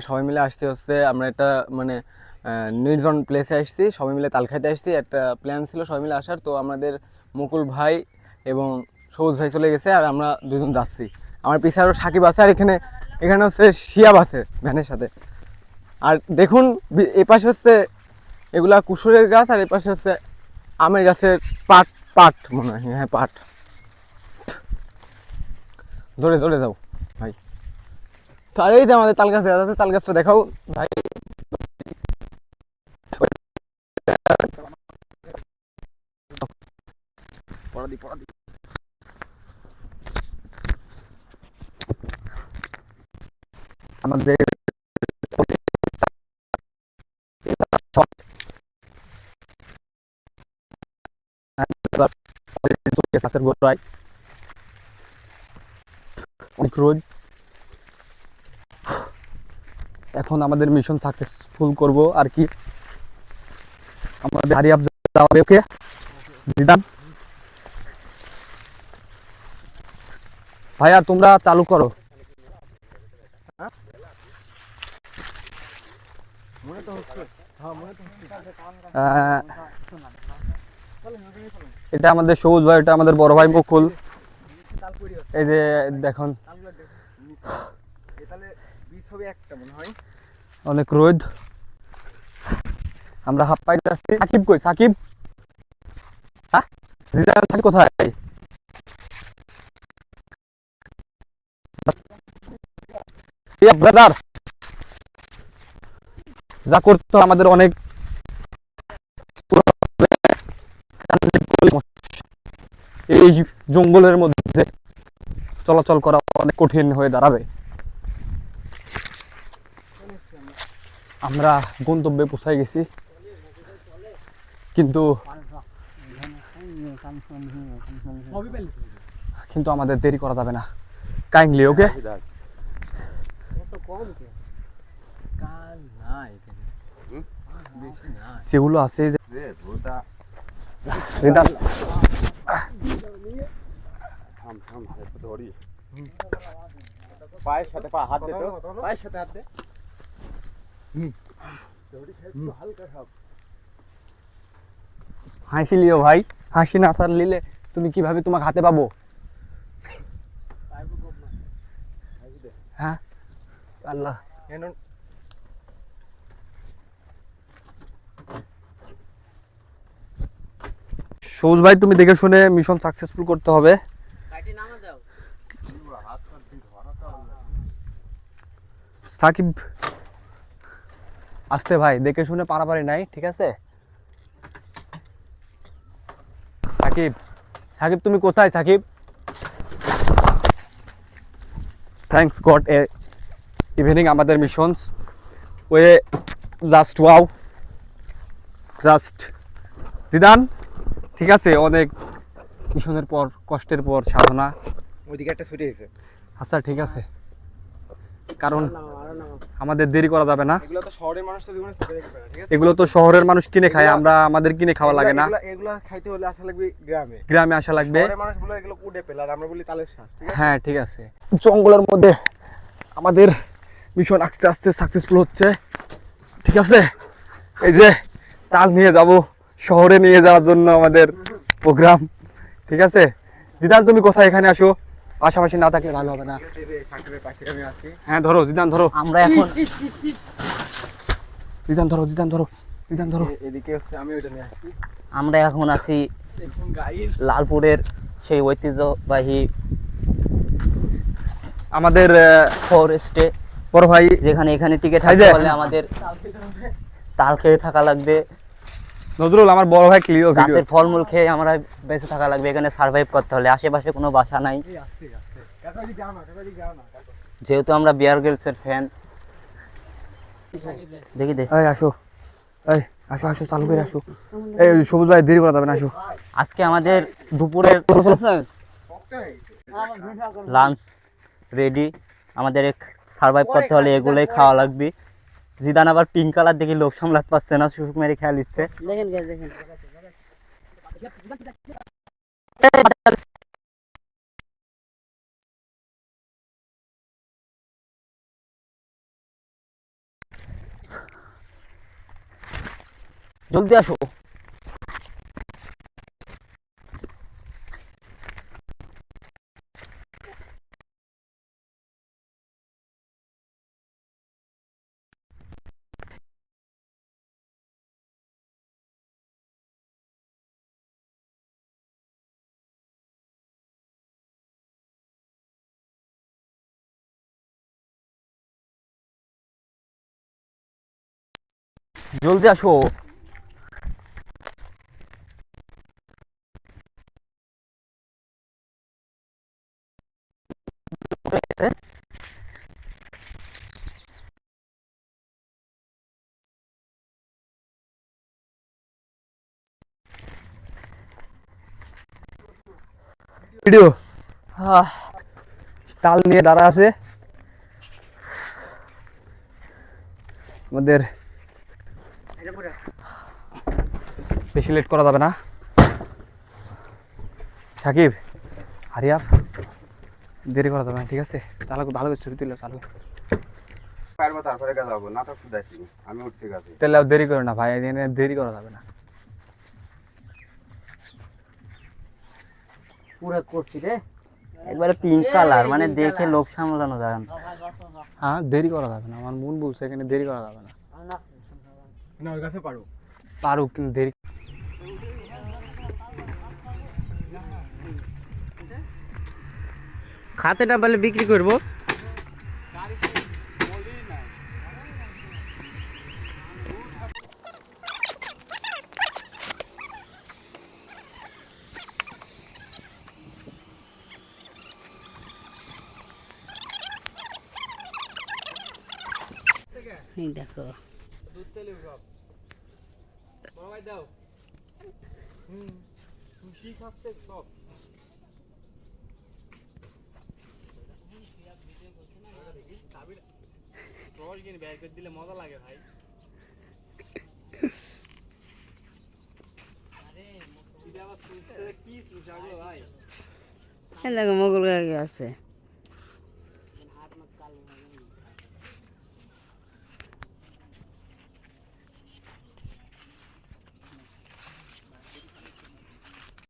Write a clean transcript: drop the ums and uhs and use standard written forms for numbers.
সবাই মিলে আসছি হচ্ছে আমরা একটা মানে নির্জন প্লেসে আসছি, সবাই মিলে তাল খাইতে আসছি। একটা প্ল্যান ছিল সবাই মিলে আসার, তো আমাদের মুকুল ভাই এবং সবুজ ভাই চলে গেছে আর আমরা দুজন যাচ্ছি। আমার পিছনে আরও সাকিব আছে, আর এখানে এখানে হচ্ছে শিয়াব আছে ভ্যানের সাথে। আর দেখুন এপাশে হচ্ছে এগুলা কুসুরের গাছ, আর এপাশে হচ্ছে আমের গাছের পাট। পাট মনে হয়, হ্যাঁ পাট। জোরে জোরে যাও ভাই। তো আর এই যে আমাদের তাল গাছ আছে, তাল গাছটা দেখাও ভাই। পড়া দি পড়া দি। আমাদের গাছের গোড়ায় অনেক রোদ। এখন আমাদের মিশন সাকসেসফুল করব আর কি। আমাদের হারিয়ে যাওয়া ওকে দিদান ভাইয়া তোমরা চালু করো। এটা আমাদের সবুজ ভাই, এটা আমাদের বড় ভাই মুকুল। এই যে দেখুন অনেক রোদ, আমরা হাফ পাইতে আসছি। সাকিব কই? সাকিব হ্যাঁ জিদান কোথায়? ব্রাদার যা করতে আমাদের অনেক এই জঙ্গলের মধ্যে চলাচল করা অনেক কঠিন হয়ে দাঁড়াবে। আমরা গন্তব্যে পৌঁছায় গেছি, কিন্তু আমাদের দেরি করা যাবে না। কাইন্ডলি ওকে। সেগুলো আছে পায়ের সাথে পা হাত দে, তো পায়ের সাথে হাত দে। হাসি লিও ভাই, হাসি না ছাড়লে তুমি কিভাবে তোমাকে হাতে পাবো? হ্যাঁ আল্লাহ। সবুজ ভাই তুমি দেখে শুনে মিশন সাকসেসফুল করতে হবে। সাকিব আসতে ভাই, দেখে শুনে পারাপারি নাই, ঠিক আছে? সাকিব, সাকিব তুমি কোথায় সাকিব? থ্যাঙ্কস গড এ ইভিনিং আমাদের missions way just wow, just Zidane. ঠিক আছে, অনেক মিশনের পর কষ্টের পর সাধনা। ওইদিকে একটা ছুটে গেছে। আচ্ছা ঠিক আছে, কারণ আমাদের দেরি করা যাবে না। এগুলো তো শহরের মানুষ তো জীবনে খেতে দেখবে না, ঠিক আছে? এগুলো তো শহরের মানুষ কিনে খায়, আমরা আমাদের কিনে খাওয়া লাগে না। এগুলো খাইতে হলে আসা লাগবে গ্রামে, গ্রামে আসা লাগবে। শহরের মানুষগুলো এগুলো কুড়ে পেলে, আর আমরা বলি তালের শ্বাস, ঠিক আছে? হ্যাঁ ঠিক আছে। জঙ্গলের মধ্যে আমাদের মিশন আস্তে আস্তে সাকসেসফুল হচ্ছে, ঠিক আছে? এই যে তাল নিয়ে যাব, শহরে নিয়ে যাওয়ার জন্য আমাদের প্রোগ্রাম, ঠিক আছে? জিদান তুমি কোথায়? এখানে আসো, পাশাপাশি না থাকলে ভালো হবে না। হ্যাঁ ধরো জিদান ধরো। আমরা এখন জিদান ধরো, জিদান ধরো, জিদান ধরো। এদিকে হচ্ছে আমি ওইটা নিয়ে আসছি। আমরা এখন আছি লালপুরের সেই ঐতিহ্যবাহী আমাদের ফরেস্টে, বড় ভাই যেখানে এখানে টিকে থাকতে হলে আমাদের তাল খেয়ে থাকা লাগবে। নজরুল আমার বড় ভাই ক্লিও ভিডিও, গাছের ফলমূল খেয়ে আমরা বেঁচে থাকা লাগবে, এখানে সার্ভাইভ করতে হলে। আশেপাশে কোনো বাসা নাই, যেহেতু আমরা বিয়ার গ্রিলসের ফ্যান। দেখি দে, এই আসো, এই আসো আসো, চালু করে আসো। এই সবুজ ভাই দেরি করা যাবে না, আসো। আজকে আমাদের দুপুরের লাঞ্চ রেডি, আমাদের সার্ভাইভ করতে হলে এগুলোই খাওয়া লাগবে। জিদান আবার পিঙ্ক কালার দেখে লোক সামলাতে পারছে না, সুখ মেরে খেয়াল দিচ্ছে। দেখেন জলদি আসো। জলদি আসো। ভিডিও তাল নিয়ে দাঁড়া আছে আমাদের, বেশি লেট করা যাবে না। সাকিব, হারিয়াপ, দেরি করা যাবে না, ঠিক আছে? তাহলে ভালো করে ছবি তুললে চালু। তারপরে কাজ যাবো, নাটক শুধাইছি আমি উঠছি গাছে। তাহলে আর দেরি করো না ভাই, এখানে দেরি করা যাবে না। পুরো করছি রে, একবারে পিঙ্ক কালার, মানে দেখে লোভ সামলানো যায় না। হ্যাঁ, দেরি করা যাবে না, আমার মন বলছে এখানে দেরি করা যাবে না। না ওই গাছে পারো। পারুক, কিন্তু দেরি। খাতে না পারলে বিক্রি করবো। দেখো দিলে মজা লাগে ভাই। দেখো মোগল গাড়ি আছে।